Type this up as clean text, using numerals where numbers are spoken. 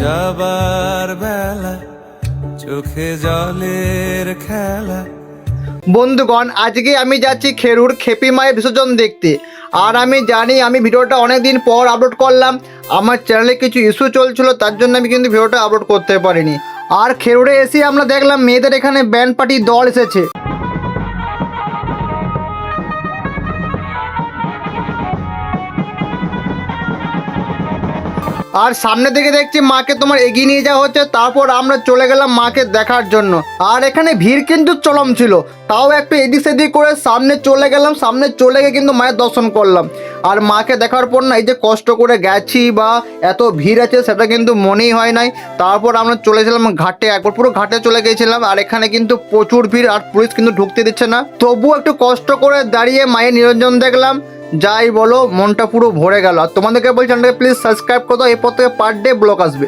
যাবার বেলা চোখে জলের খেলা। বন্ধুগণ, আজকে আমি যাচ্ছি খেরুর খেপি মায়ের বিসর্জন দেখতে। আর আমি জানি আমি ভিডিওটা অনেক দিন পর আপলোড করলাম, আমার চ্যানেলে কিছু ইস্যু চলছিল, তার জন্য আমি কিন্তু ভিডিওটা আপলোড করতে পারিনি। আর খেরুরে এসে আমরা দেখলাম মেয়েদের এখানে ব্যান্ড পার্টি দল এসেছে। আর সামনে থেকে দেখছি মাকে তোমার এগিয়ে নিয়ে যাওয়া হচ্ছে, তারপর আমরা চলে গেলাম মাকে দেখার জন্য। আর এখানে ভিড় কিন্তু চরম ছিল, তাও একটু এদিক সেদিক করে সামনে চলে গেলাম। সামনে চলে গিয়ে কিন্তু মায়ের দর্শন করলাম। আর মাকে দেখার পর না, এই যে কষ্ট করে গেছি বা এত ভিড় আছে সেটা কিন্তু মনেই হয় নাই। তারপর আমরা চলেছিলাম ঘাটে, একবার পুরো ঘাটে চলে গিয়েছিলাম। আর এখানে কিন্তু প্রচুর ভিড়, আর পুলিশ কিন্তু ঢুকতে দিচ্ছে না। তবুও একটু কষ্ট করে দাঁড়িয়ে মায়ের নিরঞ্জন দেখলাম। যাই বলো, মনটা পুরো ভরে গেল। আর তোমাদেরকে বলছি চ্যানেলটাকে প্লিজ সাবস্ক্রাইব করো, এরপর থেকে পার ডে ব্লগ আসবে।